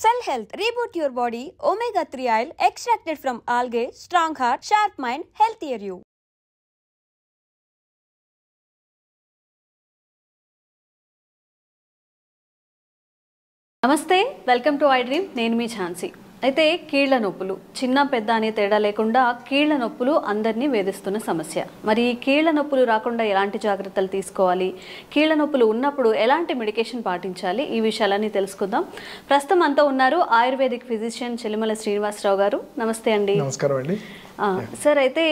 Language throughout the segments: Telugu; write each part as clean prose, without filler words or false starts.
Cell Health, reboot your body, omega-3 oil extracted from algae, strong heart, sharp mind, healthier you. నమస్తే, వెల్కమ్ టు ఐ డ్రీమ్. నేను మీ ఝాన్సీ. అయితే కీళ్ల నొప్పులు చిన్న పెద్ద అనే తేడా లేకుండా కీళ్ల నొప్పులు అందరినీ వేధిస్తున్న సమస్య. మరి కీళ్ల నొప్పులు రాకుండా ఎలాంటి జాగ్రత్తలు తీసుకోవాలి, కీళ్ల నొప్పులు ఉన్నప్పుడు ఎలాంటి మెడికేషన్ పాటించాలి, ఈ విషయాలన్నీ తెలుసుకుందాం. ప్రస్తుతం అంతా ఉన్నారు ఆయుర్వేదిక్ ఫిజిషియన్ చెలిమల శ్రీనివాసరావు గారు. నమస్తే అండి. నమస్కారం అండి. సార్, అయితే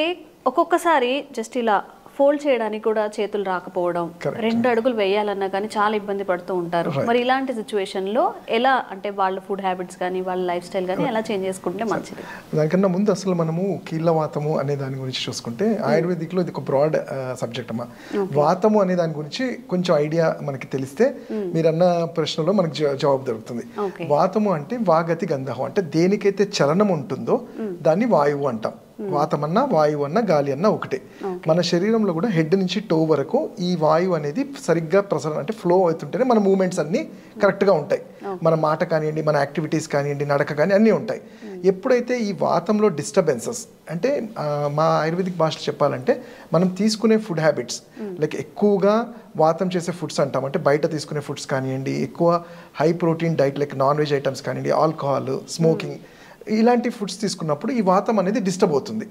ఒక్కొక్కసారి జస్ట్ ఇలా ఫోల్డ్ చేయడానికి కూడా చేతులు రాకపోవడం, 2 అడుగులు వేయాలన్నా కానీ చాలా ఇబ్బంది పడుతూ ఉంటారు. మరి ఇలాంటి సిచ్యువేషన్ లో ఎలా, అంటే వాళ్ళ ఫుడ్ హ్యాబిట్స్ కానీ వాళ్ళ లైఫ్ స్టైల్ కానీ ఎలా చేంజ్ చేసుకుంటే మంచిది? దానికన్నా ముందు అసలు మనము కీళ్ళవాతము అనే దాని గురించి చూసుకుంటే ఆయుర్వేదిక్ లో ఇది ఒక బ్రాడ్ సబ్జెక్ట్ అమ్మా. వాతము అనే దాని గురించి కొంచెం ఐడియా మనకి తెలిస్తే మీరన్న ప్రశ్నలో మనకి జవాబు దొరుకుతుంది. వాతము అంటే వాగతి గంధహం, అంటే దేనికైతే చలనం ఉంటుందో దాన్ని వాయువు అంటాం. వాతం అన్నా వాయువు అన్నా గాలి అన్నా ఒకటే. మన శరీరంలో కూడా హెడ్ నుంచి టో వరకు ఈ వాయువు అనేది సరిగ్గా ప్రసరణ అంటే ఫ్లో అవుతుంటేనే మన మూమెంట్స్ అన్ని కరెక్ట్గా ఉంటాయి. మన మాట కానివ్వండి, మన యాక్టివిటీస్ కానివ్వండి, నడక కానీ అన్నీ ఉంటాయి. ఎప్పుడైతే ఈ వాతంలో డిస్టర్బెన్సెస్, అంటే మా ఆయుర్వేదిక్ భాషలో చెప్పాలంటే మనం తీసుకునే ఫుడ్ హ్యాబిట్స్ లైక్ ఎక్కువగా వాతం చేసే ఫుడ్స్ అంటాం. అంటే బయట తీసుకునే ఫుడ్స్ కానివ్వండి, ఎక్కువ high protein diet like non veg items కానివ్వండి, ఆల్కహాల్, స్మోకింగ్, ఇలాంటి ఫుడ్స్ తీసుకున్నప్పుడు ఈ వాతం అనేది డిస్టర్బ్ అవుతుంది.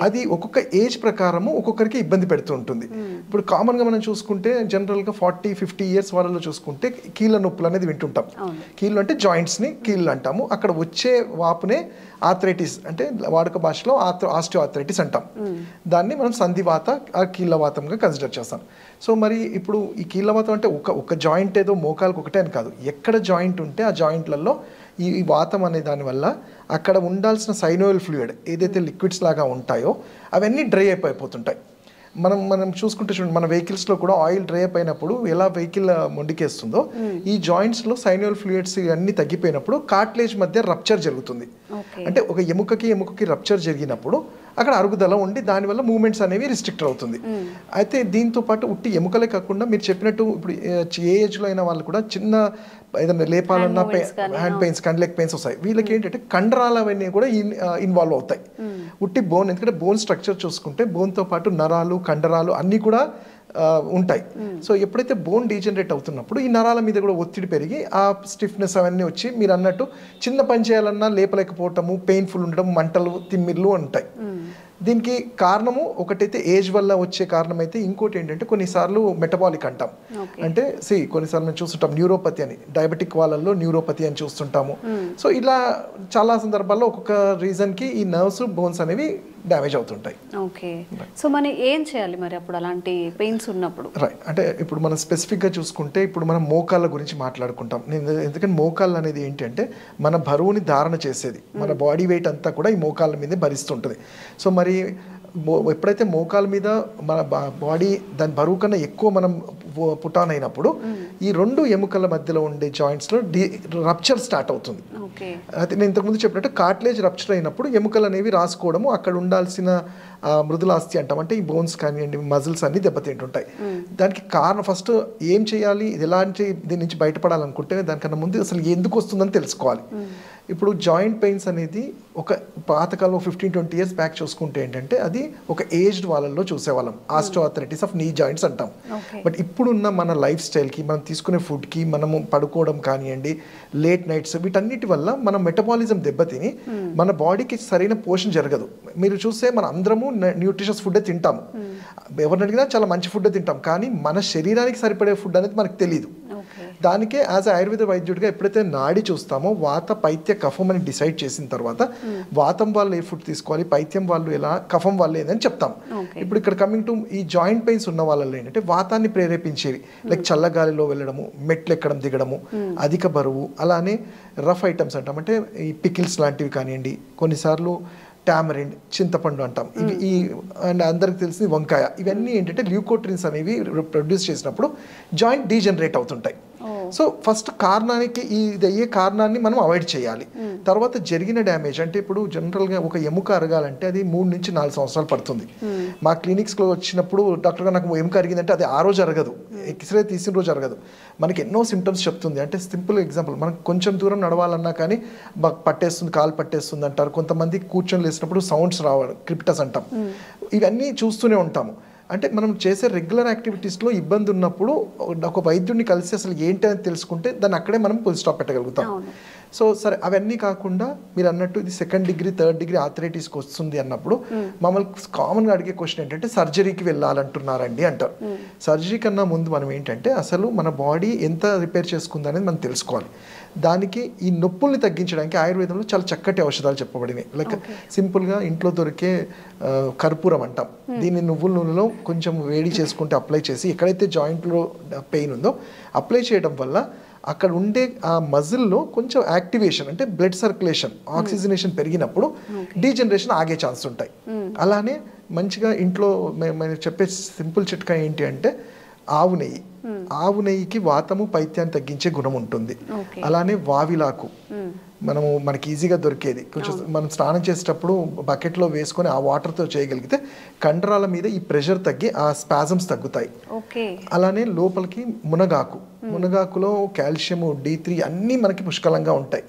అది ఒక్కొక్క ఏజ్ ప్రకారము ఒక్కొక్కరికి ఇబ్బంది పెడుతూ ఉంటుంది. ఇప్పుడు కామన్గా మనం చూసుకుంటే జనరల్గా 40-50 ఇయర్స్ వాళ్ళలో చూసుకుంటే కీళ్ళ నొప్పులు అనేది వింటుంటాం. కీళ్ళు అంటే జాయింట్స్ని కీళ్ళు అంటాము. అక్కడ వచ్చే వాపునే ఆర్థరైటిస్, అంటే వాడుక భాషలో ఆస్టియో ఆర్థరైటిస్ అంటాం. దాన్ని మనం సంధివాత కీళ్ళవాతంగా కన్సిడర్ చేస్తాం. సో మరి ఇప్పుడు ఈ కీళ్ళవాతం అంటే ఒక జాయింట్ ఏదో మోకాలకు ఒకటే అని కాదు. ఎక్కడ జాయింట్ ఉంటే ఆ జాయింట్లలో ఈ వాతం అనే దానివల్ల అక్కడ ఉండాల్సిన సైనోయల్ ఫ్లూయిడ్ ఏదైతే లిక్విడ్స్ లాగా ఉంటాయో అవన్నీ డ్రై అయిపోతుంటాయి. మనం చూసుకుంటే చూడండి, మన వెహికల్స్లో కూడా ఆయిల్ డ్రై అయిపోయినప్పుడు ఎలా వెహికల్ మొండికేస్తుందో ఈ జాయింట్స్లో సైనోయల్ ఫ్లూయిడ్స్ అన్నీ తగ్గిపోయినప్పుడు కార్టిలేజ్ మధ్య రప్చర్ జరుగుతుంది. అంటే ఒక ఎముకకి రప్చర్ జరిగినప్పుడు అక్కడ అరుగుదల ఉండి దానివల్ల మూమెంట్స్ అనేవి రిస్ట్రిక్ట్ అవుతుంది. అయితే దీంతో పాటు ఉట్టి ఎముకలే కాకుండా మీరు చెప్పినట్టు ఇప్పుడు ఏ ఏజ్లో అయినా వాళ్ళు కూడా చిన్న ఏదైనా లేపాలన్నా హ్యాండ్ పెయిన్స్ కానీ లెగ్ పెయిన్స్ వస్తాయి. వీళ్ళకి ఏంటంటే కండరాలు అవన్నీ కూడా ఇన్వాల్వ్ అవుతాయి. ఉట్టి బోన్, ఎందుకంటే బోన్ స్ట్రక్చర్ చూసుకుంటే బోన్తో పాటు నరాలు, కండరాలు అన్నీ కూడా ఉంటాయి. సో ఎప్పుడైతే బోన్ డీజనరేట్ అవుతున్నప్పుడు ఈ నరాల మీద కూడా ఒత్తిడి పెరిగి ఆ స్టిఫ్నెస్ అవన్నీ వచ్చి మీరు అన్నట్టు చిన్న పని చేయాలన్నా లేపలేకపోవటము, పెయిన్ఫుల్ ఉండడం, మంటలు, తిమ్మిర్లు ఉంటాయి. దీనికి కారణము ఒకటైతే ఏజ్ వల్ల వచ్చే కారణం అయితే, ఇంకోటి ఏంటంటే కొన్నిసార్లు మెటబాలిక్ అంటాం. అంటే కొన్నిసార్లు మేము చూస్తుంటాం న్యూరోపతి అని, డయాబెటిక్ వాళ్ళల్లో న్యూరోపతి అని చూస్తుంటాము. సో ఇలా చాలా సందర్భాల్లో ఒక్కొక్క రీజన్కి ఈ నర్వ్స్, బోన్స్ అనేవి డ్యామేజ్ అవుతుంటాయి. ఓకే, సో మనం ఏం చేయాలి మరి అప్పుడు అలాంటి పెయిన్స్ ఉన్నప్పుడు? రైట్, అంటే ఇప్పుడు మనం స్పెసిఫిక్గా చూసుకుంటే ఇప్పుడు మనం మోకాళ్ళ గురించి మాట్లాడుకుంటాం. ఎందుకంటే మోకాళ్ళు అనేది ఏంటంటే మన బరువుని ధారణ చేసేది, మన బాడీ వెయిట్ అంతా కూడా ఈ మోకాళ్ళ మీదే భరిస్తుంటుంది. సో మరి ఎప్పుడైతే మోకాల మీద మన బాడీ దాని బరువు కన్నా ఎక్కువ మనం పుటాన్ అయినప్పుడు ఈ 2 ఎముకల మధ్యలో ఉండే జాయింట్స్లో రప్చర్ స్టార్ట్ అవుతుంది. అయితే నేను ఇంతకుముందు చెప్పినట్టు కార్టిలేజ్ రప్చర్ అయినప్పుడు ఎముకలు అనేవి రాసుకోవడము, అక్కడ ఉండాల్సిన మృదులాస్థి అంటాం, అంటే ఈ బోన్స్ కానివ్వండి, మజిల్స్ అన్ని దెబ్బతింటుంటాయి. దానికి కారణం ఫస్ట్ ఏం చేయాలి, ఎలాంటి దీని నుంచి బయటపడాలనుకుంటే దానికన్నా ముందు అసలు ఎందుకు వస్తుందని తెలుసుకోవాలి. ఇప్పుడు జాయింట్ పెయిన్స్ అనేది ఒక పాతకాలంలో 15-20 ఇయర్స్ బ్యాక్ చూసుకుంటే ఏంటంటే అది ఒక ఏజ్డ్ వాళ్ళల్లో చూసేవాళ్ళం, ఆస్టియోఆర్థరైటిస్ ఆఫ్ నీ జాయింట్స్ అంటాం. బట్ ఇప్పుడున్న మన లైఫ్ స్టైల్కి, మనం తీసుకునే ఫుడ్కి, మనము పడుకోవడం కానివ్వండి, లేట్ నైట్స్, వీటన్నిటి వల్ల మన మెటబాలిజం దెబ్బతిని మన బాడీకి సరైన పోషణ జరగదు. మీరు చూస్తే మన అందరము న్యూట్రిషియస్ ఫుడ్ తింటాము, ఎవరిని అడిగినా చాలా మంచి ఫుడ్ తింటాం, కానీ మన శరీరానికి సరిపడే ఫుడ్ అనేది మనకు తెలియదు. దానికే యాజ్ ఆయుర్వేద వైద్యుడిగా ఎప్పుడైతే నాడి చూస్తామో వాత, పైత్య, కఫం అని డిసైడ్ చేసిన తర్వాత వాతం వాళ్ళు ఏ ఫుడ్ తీసుకోవాలి, పైత్యం వాళ్ళు ఎలా, కఫం వాళ్ళు ఏదని చెప్తాం. ఇప్పుడు ఇక్కడ కమింగ్ టు ఈ జాయింట్ పెయిన్స్ ఉన్న వాళ్ళలో ఏంటంటే వాతాన్ని ప్రేరేపించేవి లైక్ చల్లగాలిలో వెళ్ళడము, మెట్లు ఎక్కడం దిగడము, అధిక బరువు, అలానే రఫ్ ఐటమ్స్ అంటాం, అంటే ఈ పికిల్స్ లాంటివి కానివ్వండి, కొన్నిసార్లు టామరిన్, చింతపండు అంటాం, ఇవి అండ్ అందరికి తెలిసింది వంకాయ, ఇవన్నీ ఏంటంటే ల్యూకోట్రిన్స్ అనేవి ప్రొడ్యూస్ చేసినప్పుడు జాయింట్ డీజనరేట్ అవుతుంటాయి. సో ఫస్ట్ కారణానికి ఇది అయ్యే కారణాన్ని మనం అవాయిడ్ చేయాలి. తర్వాత జరిగిన డ్యామేజ్ అంటే ఇప్పుడు జనరల్గా ఒక ఎముక అరగాలంటే అది 3 నుంచి 4 సంవత్సరాలు పడుతుంది. మా క్లినిక్స్లో వచ్చినప్పుడు డాక్టర్ గారు నాకు ఎముక అరిగిందంటే అది ఆ రోజు అరగదు, ఎక్స్రే తీసిన రోజు అరగదు. మనకి ఎన్నో సిమ్టమ్స్ చెప్తుంది. అంటే సింపుల్ ఎగ్జాంపుల్, మనం కొంచెం దూరం నడవాలన్నా కానీ పట్టేస్తుంది, కాలు పట్టేస్తుంది అంటారు. కొంతమంది కూర్చొని లేసినప్పుడు సౌండ్స్ రావాలి, క్రిప్టస్ అంటాం. ఇవన్నీ చూస్తూనే ఉంటాము. అంటే మనం చేసే రెగ్యులర్ యాక్టివిటీస్లో ఇబ్బంది ఉన్నప్పుడు ఒక వైద్యుడిని కలిసి అసలు ఏంటి అని తెలుసుకుంటే దాన్ని అక్కడే మనం ఫుల్ స్టాప్ పెట్టగలుగుతాం. సో సరే, అవన్నీ కాకుండా మీరు అన్నట్టు ఇది 2nd డిగ్రీ 3rd డిగ్రీ ఆర్థరైటిస్కి వస్తుంది అన్నప్పుడు మమ్మల్ని కామన్గా అడిగే క్వశ్చన్ ఏంటంటే సర్జరీకి వెళ్ళాలంటున్నారండి అంటారు. సర్జరీ కన్నా ముందు మనం ఏంటంటే అసలు మన బాడీ ఎంత రిపేర్ చేసుకుంది అనేది మనం తెలుసుకోవాలి. దానికి ఈ నొప్పుల్ని తగ్గించడానికి ఆయుర్వేదంలో చాలా చక్కటి ఔషధాలు చెప్పబడినాయి. లైక్ సింపుల్గా ఇంట్లో దొరికే కర్పూరం అంటాం. దీన్ని నువ్వుల నూనెలో కొంచెం వేడి చేసుకుంటే అప్లై చేసి ఎక్కడైతే జాయింట్లో పెయిన్ ఉందో అప్లై చేయడం వల్ల అక్కడ ఉండే ఆ మజిల్లో కొంచెం యాక్టివేషన్ అంటే బ్లడ్ సర్క్యులేషన్, ఆక్సిజనేషన్ పెరిగినప్పుడు డీజనరేషన్ ఆగే ఛాన్స్ ఉంటాయి. అలానే మంచిగా ఇంట్లో మేము చెప్పే సింపుల్ చిట్కా ఏంటి అంటే ఆవు నెయ్యి. ఆవు నెయ్యికి వాతము పైత్యాన్ని తగ్గించే గుణం ఉంటుంది. అలానే వావిలాకు మనకి ఈజీగా దొరికేది. కొంచెం మనం స్నానం చేసేటప్పుడు బకెట్లో వేసుకొని ఆ వాటర్తో చేయగలిగితే కండరాల మీద ఈ ప్రెషర్ తగ్గి ఆ స్పాజమ్స్ తగ్గుతాయి. అలానే లోపలికి మునగాకులో కాల్షియం, D3 అన్నీ మనకి పుష్కలంగా ఉంటాయి.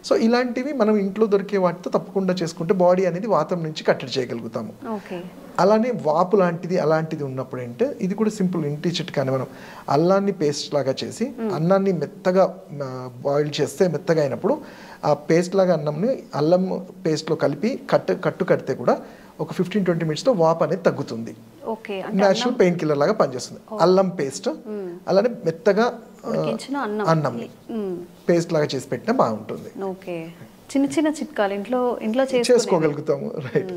సో ఇలాంటివి మనం ఇంట్లో దొరికే వాటితో తప్పకుండా చేసుకుంటే బాడీ అనేది వాతం నుంచి కట్టడి చేయగలుగుతాము. అలానే వాపు లాంటిది అలాంటిది ఉన్నప్పుడు అంటే ఇది కూడా సింపుల్ ఇంటి చిట్కాని, మనం అల్లాన్ని పేస్ట్ లాగా చేసి అన్నాన్ని మెత్తగా బాయిల్ చేస్తే మెత్తగా అయినప్పుడు ఆ పేస్ట్ లాగా అన్నంని అల్లం పేస్ట్లో కలిపి కట్టు కడితే కూడా ఒక 15-20 మినిట్స్లో వాపు అనేది తగ్గుతుంది. నేచురల్ పెయిన్ కిల్లర్ లాగా పనిచేస్తుంది. అల్లం పేస్ట్ అలానే మెత్తగా అన్నంని పేస్ట్ లాగా చేసి పెట్టినా బాగుంటుంది. చిన్న చిన్న చిట్కాలు ఇంట్లో చేసుకోగలుగుతాము. రైట్.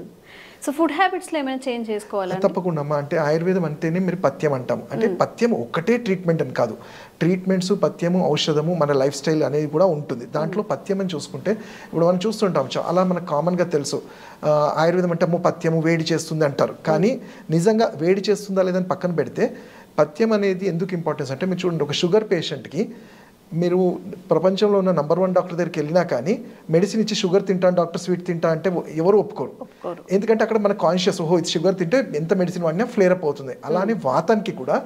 సో ఫుడ్ హ్యాబిట్స్లో ఏమైనా చేంజ్ చేసుకోవాలి? తప్పకుండా అమ్మా. అంటే ఆయుర్వేదం అంటేనే మీరు పథ్యం అంటాము. అంటే పథ్యం ఒక్కటే ట్రీట్మెంట్ అని కాదు, ట్రీట్మెంట్స్, పథ్యము, ఔషధము, మన లైఫ్ స్టైల్ అనేది కూడా ఉంటుంది. దాంట్లో పథ్యం అని చూసుకుంటే ఇప్పుడు మనం చూస్తుంటాం చాలా మనకు కామన్గా తెలుసు ఆయుర్వేదం అంటే పథ్యము వేడి చేస్తుంది అంటారు. కానీ నిజంగా వేడి చేస్తుందా లేదని పక్కన పెడితే పథ్యం అనేది ఎందుకు ఇంపార్టెన్స్ అంటే మీరు చూడండి, ఒక షుగర్ పేషెంట్కి మీరు ప్రపంచంలో ఉన్న నంబర్ 1 డాక్టర్ దగ్గరికి వెళ్ళినా కానీ మెడిసిన్ ఇచ్చి షుగర్ తింటాను డాక్టర్, స్వీట్ తింటా అంటే ఎవరు ఒప్పుకోరు. ఎందుకంటే అక్కడ మన కాన్షియస్ ఇది షుగర్ తింటే ఎంత మెడిసిన్ వాడినా ఫ్లేర్ అప్ అవుతుంది. అలానే వాతానికి కూడా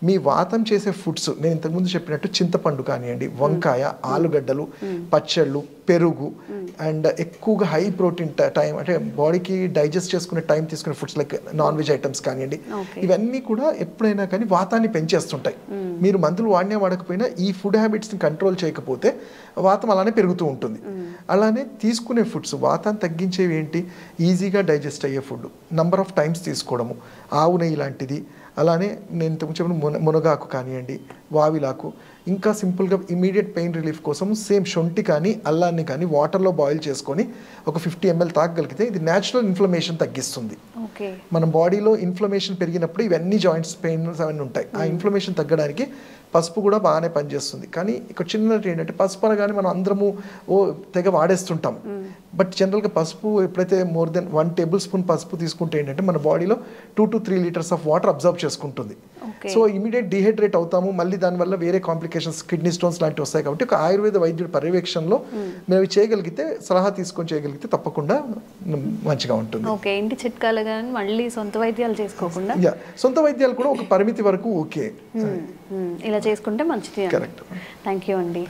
మీ వాతం చేసే ఫుడ్స్ నేను ఇంతకుముందు చెప్పినట్టు చింతపండు కానివ్వండి, వంకాయ, ఆలుగడ్డలు, పచ్చళ్ళు, పెరుగు అండ్ ఎక్కువగా హై ప్రోటీన్ టైం అంటే బాడీకి డైజెస్ట్ చేసుకునే టైం తీసుకునే foods like non veg items కానివ్వండి, ఇవన్నీ కూడా ఎప్పుడైనా కానీ వాతాన్ని పెంచేస్తుంటాయి. మీరు మందులు వాడినా వాడకపోయినా ఈ ఫుడ్ హ్యాబిట్స్ని కంట్రోల్ చేయకపోతే వాతం అలానే పెరుగుతూ ఉంటుంది. అలానే తీసుకునే ఫుడ్స్ వాతాన్ని తగ్గించేవి ఏంటి, ఈజీగా డైజెస్ట్ అయ్యే ఫుడ్, నంబర్ ఆఫ్ టైమ్స్ తీసుకోవడము, ఆవు నెయ్యి లాంటిది, అలానే నేను ఇంతకు చెప్పిన మునగాకు కానివ్వండి, వావిలాకు, ఇంకా సింపుల్గా ఇమీడియట్ పెయిన్ రిలీఫ్ కోసం సేమ్ శొంఠి కానీ అల్లాన్ని కానీ వాటర్లో బాయిల్ చేసుకొని ఒక 50 ml తాగగలిగితే ఇది న్యాచురల్ ఇన్ఫ్లమేషన్ తగ్గిస్తుంది. మన బాడీలో ఇన్ఫ్లమేషన్ పెరిగినప్పుడు ఇవన్నీ జాయింట్స్ పెయిన్స్ అవన్నీ ఉంటాయి. ఆ ఇన్ఫ్లమేషన్ తగ్గడానికి పసుపు కూడా బాగానే పనిచేస్తుంది. కానీ ఇక్కడ చిన్నది ఏంటంటే పసుపు అనగానే మనం అందరము తెగ వాడేస్తుంటాం. బట్ జనరల్గా పసుపు ఎప్పుడైతే మోర్ దెన్ 1 tablespoon పసుపు తీసుకుంటే ఏంటంటే మన బాడీలో 2 to 3 liters of water observe చేసుకుంటుంది. సో ఇమీడియట్ డిహైడ్రేట్ అవుతాము, మళ్ళీ దానివల్ల వేరే కాంప్లికేషన్స్, కిడ్నీ స్టోన్స్ లాంటివి వస్తాయి. కాబట్టి ఒక ఆయుర్వేద వైద్యుడి పర్యవేక్షణలో మేము చేయగలిగితే, సలహా తీసుకొని చేయగలిగితే తప్పకుండా మంచిగా ఉంటుంది. ఓకే, ఇంటి చిట్కాలు కానీ మళ్ళీ సొంత వైద్యాలు చేసుకోకుండా, సొంత వైద్యాలు కూడా ఒక పరిమితి వరకు ఓకే, ఇలా చేసుకుంటే మంచిది. కరెక్ట్. థ్యాంక్ యూ అండి.